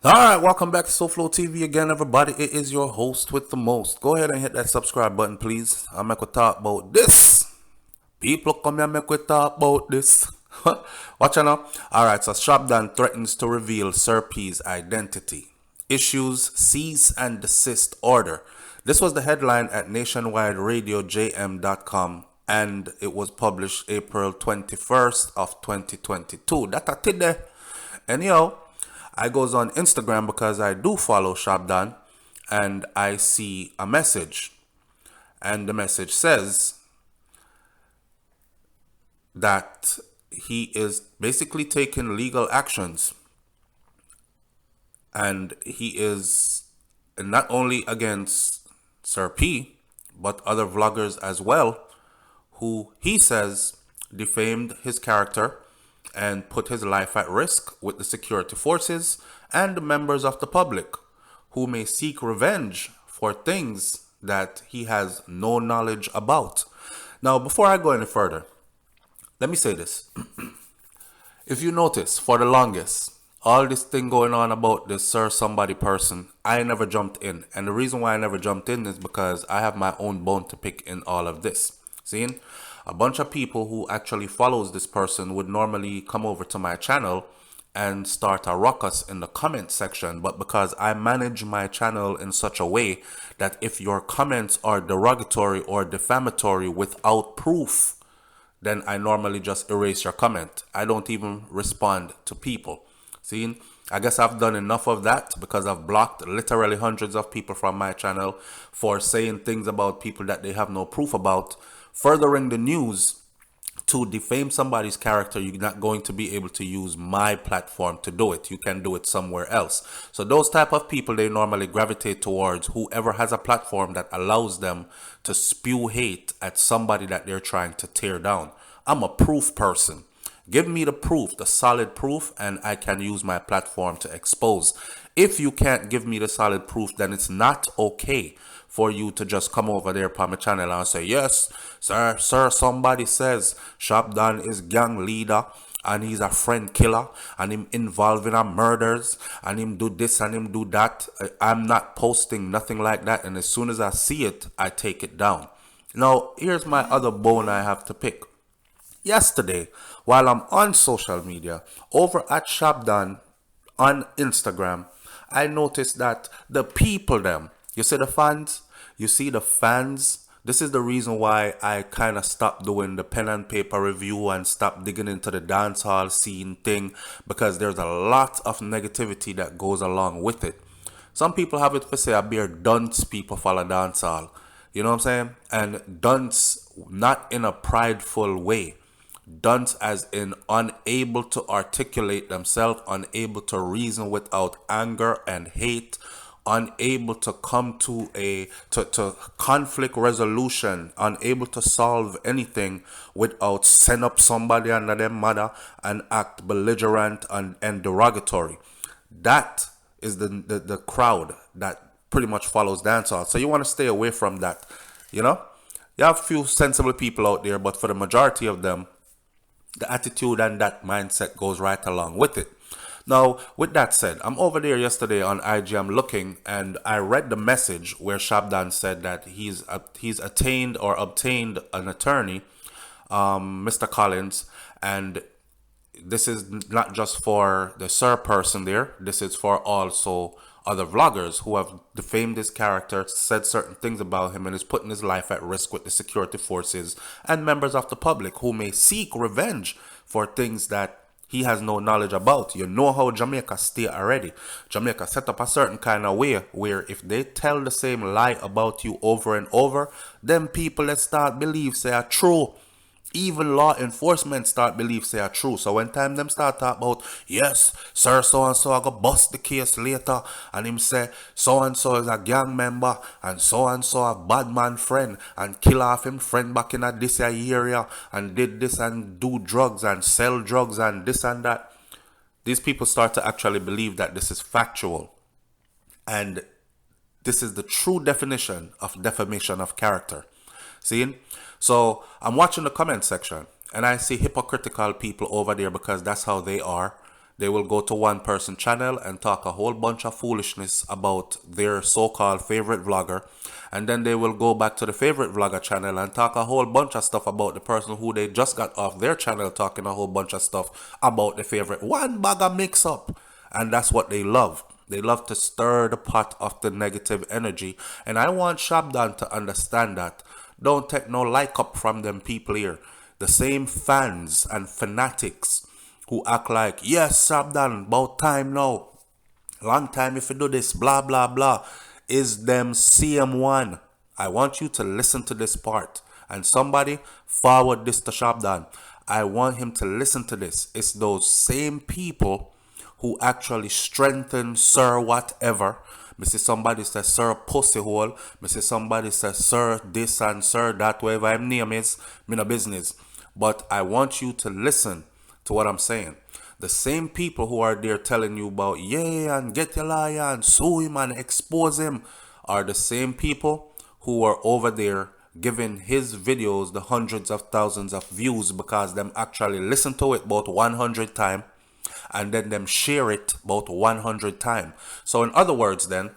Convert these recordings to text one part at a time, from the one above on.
Alright, welcome back to SouFLoTV again, everybody. It is your host with the most. Go ahead and hit that subscribe button, please. I'm going to talk about this. People come here make we talk about this. Watch out now. Alright, so Shabdon threatens to reveal Sir P's identity. Issues cease and desist order. This was the headline at nationwideradiojm.com and it was published April 21st of 2022. That I did there. Anyhow, I goes on Instagram because I do follow Shabdon and I see a message. And the message says that he is basically taking legal actions. And he is not only against Sir P, but other vloggers as well, who he says defamed his character and put his life at risk with the security forces and the members of the public who may seek revenge for things that he has no knowledge about. Now, before I go any further, let me say this. If you notice, for the longest, all this thing going on about this Sir Somebody person, I never jumped in. And the reason why I never jumped in is because I have my own bone to pick in all of this. Seeing? A bunch of people who actually follows this person would normally come over to my channel and start a ruckus in the comment section. But because I manage my channel in such a way that if your comments are derogatory or defamatory without proof, then I normally just erase your comment. I don't even respond to people. See, I guess I've done enough of that because I've blocked literally hundreds of people from my channel for saying things about people that they have no proof about. Furthering the news, to defame somebody's character, you're not going to be able to use my platform to do it. You can do it somewhere else. So those type of people, they normally gravitate towards whoever has a platform that allows them to spew hate at somebody that they're trying to tear down. I'm a proof person. Give me the proof, the solid proof, and I can use my platform to expose. If you can't give me the solid proof, then it's not okay for you to just come over there upon my channel and say, yes, sir, somebody says Shabdon is gang leader and he's a friend killer and him involved in a murders and him do this and him do that. I'm not posting nothing like that, and as soon as I see it, I take it down. Now, here's my other bone I have to pick. Yesterday, while I'm on social media, over at Shabdon on Instagram, I noticed that the people them, you see the fans, this is the reason why I kind of stopped doing the pen and paper review and stopped digging into the dancehall scene thing, because there's a lot of negativity that goes along with it. Some people have it for say, I bear dunce people follow dancehall. You know what I'm saying? And dunce not in a prideful way. Dunce as in unable to articulate themselves, unable to reason without anger and hate, unable to come to to conflict resolution, unable to solve anything without send up somebody under their mother and act belligerent and derogatory. That is the crowd that pretty much follows dancehall. So you want to stay away from that, you know? You have a few sensible people out there, but for the majority of them, the attitude and that mindset goes right along with it. Now, with that said, I'm over there yesterday on IG, I'm looking, and I read the message where Shabdon said that he's attained or obtained an attorney, Mr. Collins, and this is not just for the Sir person there, this is for also other vloggers who have defamed his character, said certain things about him, and is putting his life at risk with the security forces and members of the public who may seek revenge for things that he has no knowledge about. You know how Jamaica stay already. Jamaica set up a certain kind of way where if they tell the same lie about you over and over, then people that start believe say are true. Even law enforcement start believe say are true. So when time them start talk about, yes, sir so and so I go bust the case later, and him say so and so is a gang member and so a bad man friend and kill off him friend back in this area and did this and do drugs and sell drugs and this and that. These people start to actually believe that this is factual. And this is the true definition of defamation of character. See? So I'm watching the comment section and I see hypocritical people over there because that's how they are. They will go to one person channel and talk a whole bunch of foolishness about their so-called favorite vlogger. And then they will go back to the favorite vlogger channel and talk a whole bunch of stuff about the person who they just got off their channel, talking a whole bunch of stuff about the favorite. One bag of mix up. And that's what they love. They love to stir the pot of the negative energy. And I want Shabdon to understand that. Don't take no like up from them people here. The same fans and fanatics who act like, yes, Shabdon, about time now. Long time if you do this, blah, blah, blah. Is them CM1. I want you to listen to this part. And somebody forward this to Shabdon. I want him to listen to this. It's those same people who actually strengthen Sir whatever. Me see somebody say Sir Pussyhole. Me see somebody say Sir this and Sir that, whatever his name is. Me no business. But I want you to listen to what I'm saying. The same people who are there telling you about, yeah, and get your lawyer and sue him and expose him, are the same people who are over there giving his videos the hundreds of thousands of views because them actually listen to it about 100 times and then them share it about 100 times. So in other words then,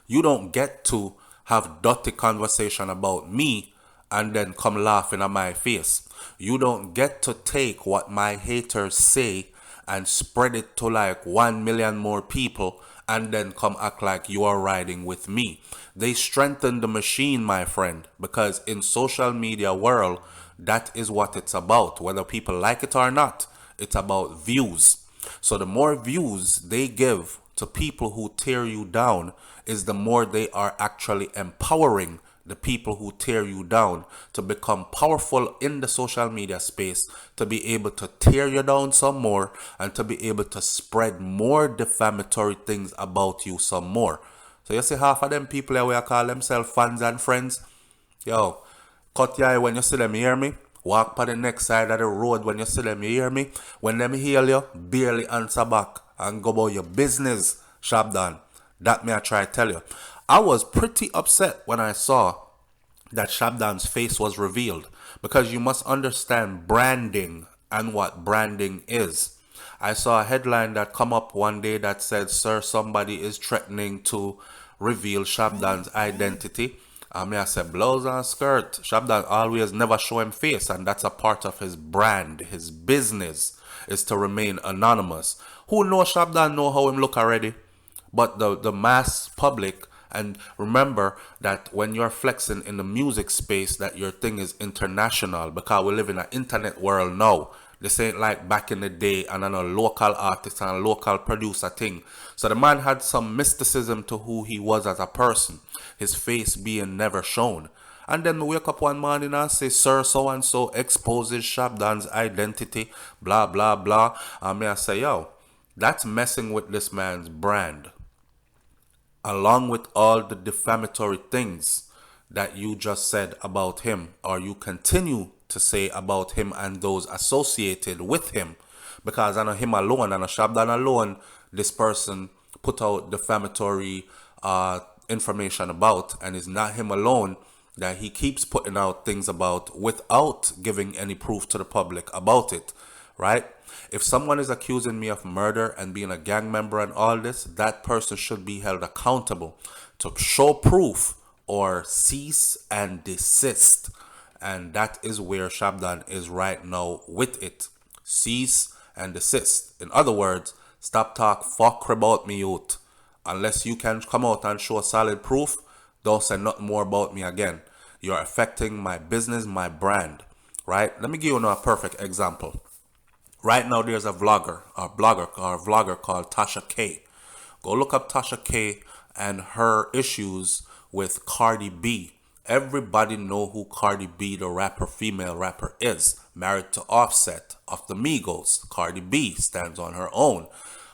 you don't get to have dirty conversation about me and then come laughing at my face. You don't get to take what my haters say and spread it to like 1 million more people and then come act like you are riding with me. They strengthen the machine, my friend, because in social media world, that is what it's about. Whether people like it or not, it's about views. So the more views they give to people who tear you down is the more they are actually empowering the people who tear you down to become powerful in the social media space, to be able to tear you down some more and to be able to spread more defamatory things about you some more. So you see half of them people here where call themselves fans and friends. Yo, cut your eye when you see them, you hear me? Walk by the next side of the road when you see them, you hear me? When them hear you, barely answer back and go about your business, Shabdon. That me I try to tell you. I was pretty upset when I saw that Shabdon's face was revealed, because you must understand branding and what branding is. I saw a headline that come up one day that said, sir, somebody is threatening to reveal Shabdon's identity. I said, blouse and skirt. Shabdon always never show him face, and that's a part of his brand. His business is to remain anonymous. Who knows Shabdon know how him look already? But the mass public, and remember that when you're flexing in the music space, that your thing is international, because we live in an internet world now. This ain't like back in the day and a local artist and a local producer thing. So the man had some mysticism to who he was as a person, his face being never shown. And then we wake up one morning and say, sir, so-and-so exposes Shabdon's identity, blah, blah, blah. And I say, yo, that's messing with this man's brand, along with all the defamatory things that you just said about him, or you continue to say about him and those associated with him. Because I know him alone, and Shabdon alone, this person put out defamatory information about, and it's not him alone that he keeps putting out things about without giving any proof to the public about it, right? If someone is accusing me of murder and being a gang member and all this, that person should be held accountable to show proof or cease and desist. And that is where Shabdon is right now with it. Cease and desist. In other words, stop talk fuck about me, youth. Unless you can come out and show solid proof, don't say nothing more about me again. You're affecting my business, my brand, right? Let me give you a perfect example. Right now, there's a vlogger called Tasha K. Go look up Tasha K and her issues with Cardi B. Everybody know who Cardi B, the rapper, female rapper, is. Married to Offset of the Migos. Cardi B stands on her own.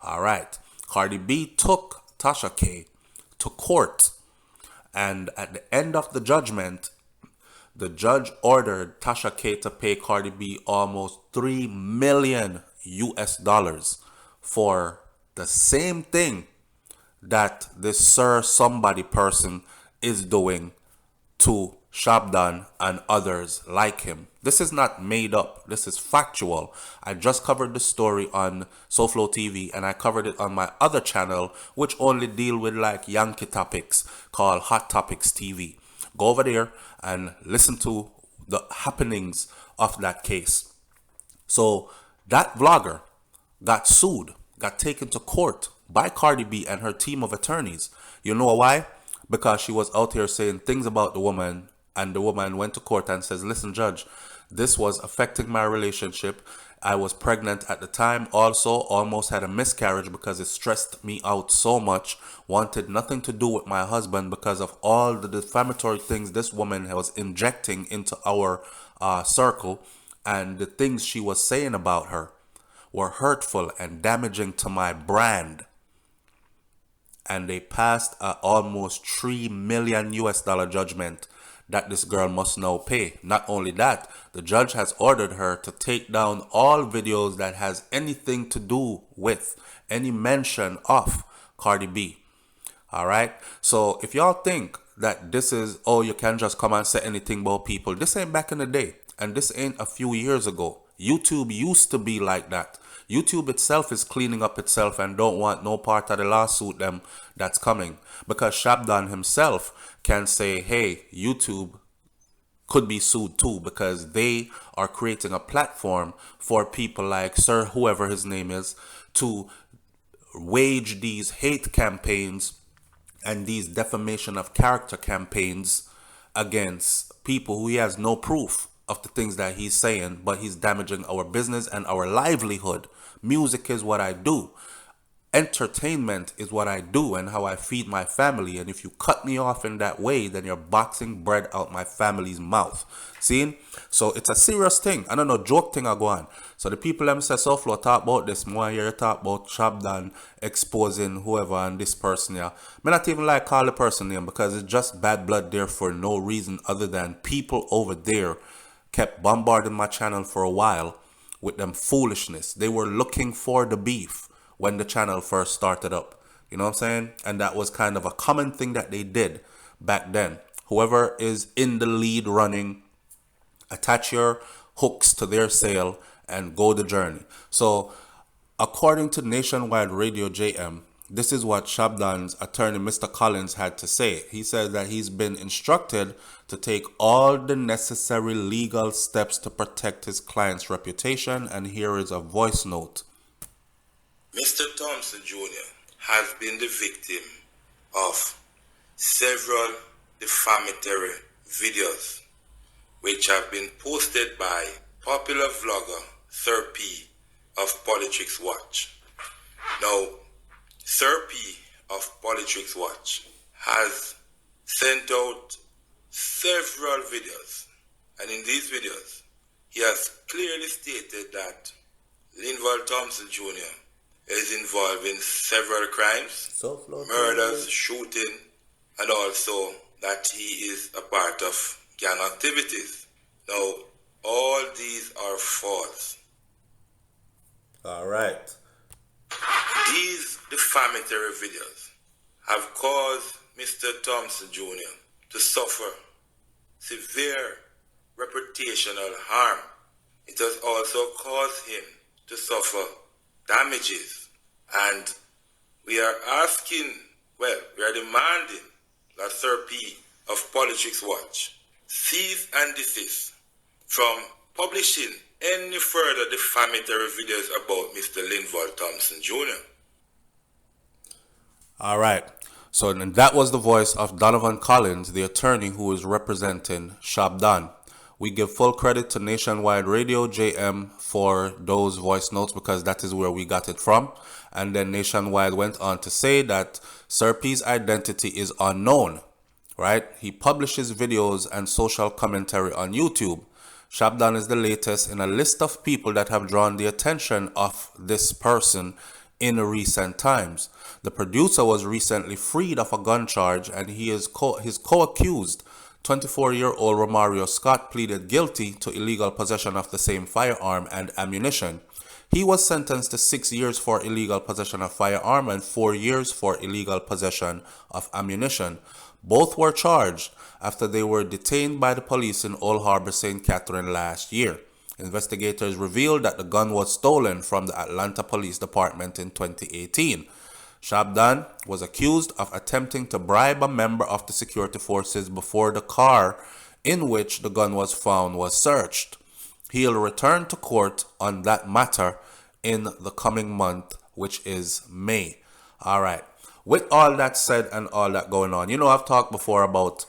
All right. Cardi B took Tasha K to court. And at the end of the judgment, the judge ordered Tasha K to pay Cardi B almost $3 million for the same thing that this Sir Somebody person is doing to Shabdon, and others like him. This is not made up. This is factual. I just covered the story on SouFLoTV, and I covered it on my other channel, which only deal with like Yankee topics, called Hot Topics TV. Go over there and listen to the happenings of that case. So that vlogger got sued, got taken to court by Cardi B and her team of attorneys. You know why? Because she was out here saying things about the woman, and the woman went to court and says, listen, judge, this was affecting my relationship. I was pregnant at the time, also almost had a miscarriage because it stressed me out so much, wanted nothing to do with my husband because of all the defamatory things this woman was injecting into our circle, and the things she was saying about her were hurtful and damaging to my brand. And they passed a almost $3 million judgment that this girl must now pay. Not only that, the judge has ordered her to take down all videos that has anything to do with any mention of Cardi B. All right. So if y'all think that this is, oh, you can just come and say anything about people, this ain't back in the day. And this ain't a few years ago. YouTube used to be like that. YouTube itself is cleaning up itself and don't want no part of the lawsuit them that's coming. Because Shabdon himself can say, hey, YouTube could be sued too, because they are creating a platform for people like Sir whoever his name is to wage these hate campaigns and these defamation of character campaigns against people who he has no proof of the things that he's saying, but he's damaging our business and our livelihood. Music is what I do. Entertainment is what I do and how I feed my family. And if you cut me off in that way, then you're boxing bread out my family's mouth. See? So it's a serious thing. I don't know, joke thing I go on. So the people them say SouFlo talk about this more here, talk about Shabdon exposing whoever and this person here. Me not even like call the person name because it's just bad blood there for no reason other than people over there kept bombarding my channel for a while with them foolishness. They were looking for the beef when the channel first started up. You know what I'm saying? And that was kind of a common thing that they did back then. Whoever is in the lead running, attach your hooks to their sail and go the journey. So according to Nationwide Radio JM, this is what Shabdon's attorney, Mr. Collins, had to say. He said that he's been instructed to take all the necessary legal steps to protect his client's reputation. And here is a voice note. Mr. Thompson Jr. has been the victim of several defamatory videos which have been posted by popular vlogger Sir P of Politics Watch. Now, Sir P of Politics Watch has sent out several videos, and in these videos he has clearly stated that Linval Thompson Jr. is involved in several crimes, murders, shooting, and also that he is a part of gang activities. Now, all these are false. All right. These defamatory videos have caused Mr. Thompson Jr. to suffer severe reputational harm. It has also caused him to suffer damages. And we are demanding that Sir P of Politics Watch cease and desist from publishing any further defamatory videos about Mr. Linval Thompson Jr. All right. So then that was the voice of Donovan Collins, the attorney who is representing Shabdon. We give full credit to Nationwide Radio JM for those voice notes because that is where we got it from. And then Nationwide went on to say that Sir P's identity is unknown, right? He publishes videos and social commentary on YouTube. Shabdon is the latest in a list of people that have drawn the attention of this person in recent times. The producer was recently freed of a gun charge, and his co-accused, 24-year-old Romario Scott, pleaded guilty to illegal possession of the same firearm and ammunition. He was sentenced to 6 years for illegal possession of firearm and 4 years for illegal possession of ammunition. Both were charged after they were detained by the police in Old Harbor, St. Catherine last year. Investigators revealed that the gun was stolen from the Atlanta Police Department in 2018. Shabdon was accused of attempting to bribe a member of the security forces before the car in which the gun was found was searched. He'll return to court on that matter in the coming month, which is May. All right. With all that said and all that going on, I've talked before about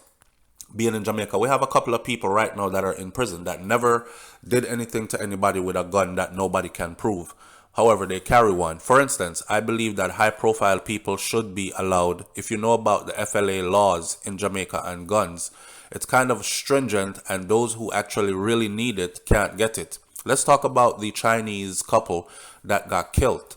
being in Jamaica. We have a couple of people right now that are in prison that never did anything to anybody with a gun that nobody can prove. However, they carry one. For instance, I believe that high-profile people should be allowed. If you know about the FLA laws in Jamaica and guns, it's kind of stringent, and those who actually really need it can't get it. Let's talk about the Chinese couple that got killed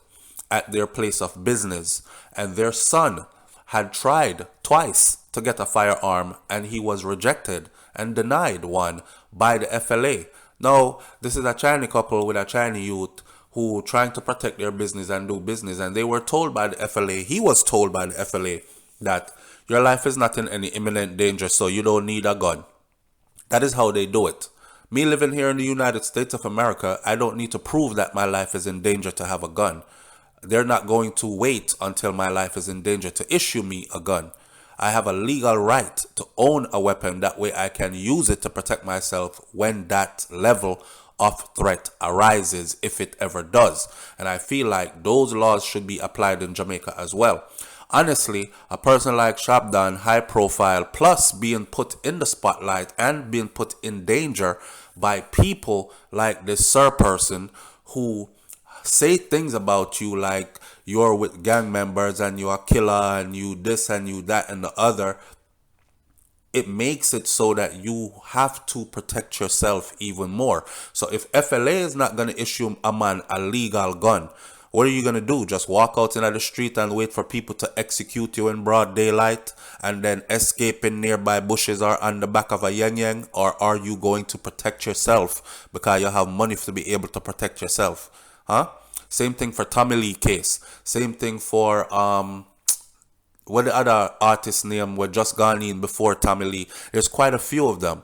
at their place of business, and their son had tried twice to get a firearm, and he was rejected and denied one by the FLA. Now, this is a Chinese couple with a Chinese youth who trying to protect their business and do business, and they were told by the FLA, he was told by the FLA that your life is not in any imminent danger, so you don't need a gun. That is how they do it. Me living here in the United States of America, I don't need to prove that my life is in danger to have a gun. They're not going to wait until my life is in danger to issue me a gun. I have a legal right to own a weapon. That way I can use it to protect myself when that level of threat arises, if it ever does. And I feel like those laws should be applied in Jamaica as well. Honestly, a person like Shabdon, high profile, plus being put in the spotlight and being put in danger by people like this sir person who say things about you like you're with gang members and you're a killer and you this and you that and the other. It makes it so that you have to protect yourself even more. So if FLA is not going to issue a man a legal gun, what are you going to do? Just walk out into the street and wait for people to execute you in broad daylight and then escape in nearby bushes or on the back of a yang? Or are you going to protect yourself because you have money to be able to protect yourself? Huh? Same thing for Tommy Lee case. Same thing for what the other artist name were just gone in before Tommy Lee. There's quite a few of them.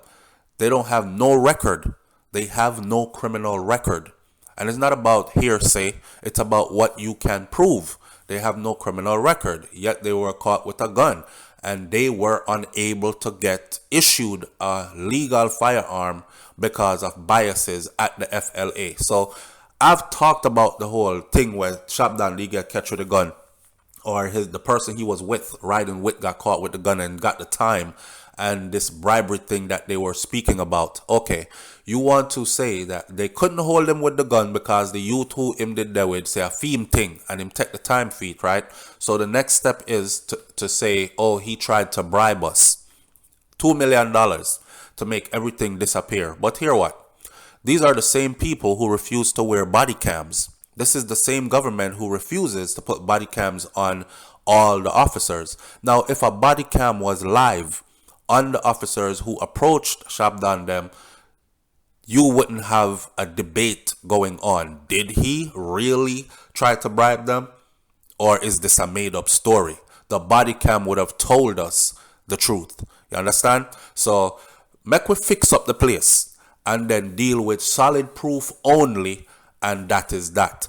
They don't have no record. They have no criminal record. And it's not about hearsay. It's about what you can prove. They have no criminal record. Yet they were caught with a gun. And they were unable to get issued a legal firearm because of biases at the FLA. So I've talked about the whole thing where Shabdon Lee got catch with a gun, or the person he was with, riding with, got caught with the gun and got the time, and this bribery thing that they were speaking about. Okay, you want to say that they couldn't hold him with the gun because the youth who him did that with say a theme thing and him take the time feet, right? So the next step is to say, oh, he tried to bribe us $2 million to make everything disappear. But hear what? These are the same people who refuse to wear body cams. This is the same government who refuses to put body cams on all the officers. Now, if a body cam was live on the officers who approached Shabdon them, you wouldn't have a debate going on. Did he really try to bribe them? Or is this a made-up story? The body cam would have told us the truth. You understand? So, make we fix up the place and then deal with solid proof only, and that is that.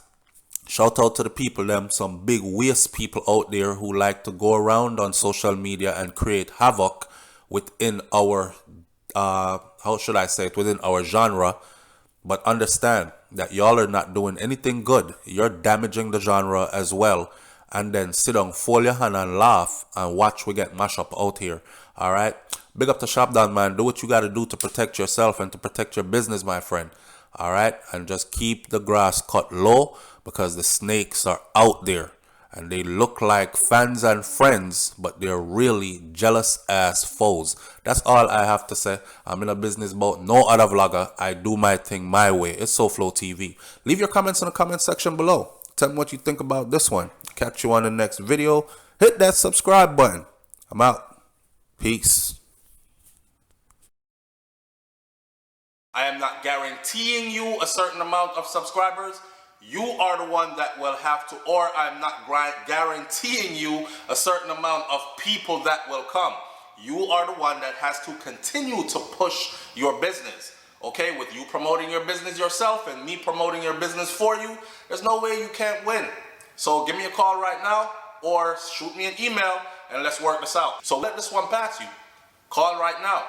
Shout out to the people, some big waste people out there who like to go around on social media and create havoc within our, how should I say it, within our genre. But understand that y'all are not doing anything good. You're damaging the genre as well. And then sit down, fold your hand and laugh and watch we get mashed up out here. All right? Big up to Shabdon, man. Do what you got to do to protect yourself and to protect your business, my friend. All right? And just keep the grass cut low because the snakes are out there. And they look like fans and friends, but they're really jealous ass foes. That's all I have to say. I'm in a business about no other vlogger. I do my thing my way. It's SouFLoTV. Leave your comments in the comment section below. Tell me what you think about this one. Catch you on the next video. Hit that subscribe button. I'm out. Peace. I am not guaranteeing you a certain amount of subscribers. You are the one that will have to, or I'm not guaranteeing you a certain amount of people that will come. You are the one that has to continue to push your business. Okay, with you promoting your business yourself and me promoting your business for you, there's no way you can't win. So give me a call right now or shoot me an email and let's work this out. So let this one pass you. Call right now.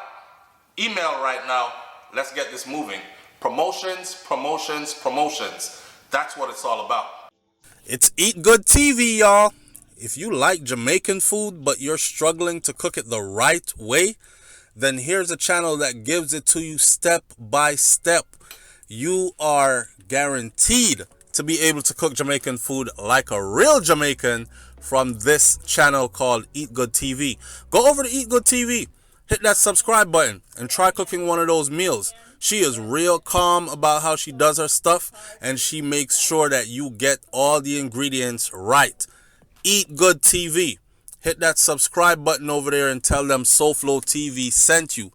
Email right now. Let's get this moving. Promotions, promotions, promotions. That's what it's all about. It's Eat Good TV, y'all. If you like Jamaican food, but you're struggling to cook it the right way, then here's a channel that gives it to you step by step. You are guaranteed to be able to cook Jamaican food like a real Jamaican from this channel called Eat Good TV. Go over to Eat Good TV, hit that subscribe button, and try cooking one of those meals. She is real calm about how she does her stuff, and she makes sure that you get all the ingredients right. Eat Good TV. Hit that subscribe button over there and tell them SouFLoTV sent you.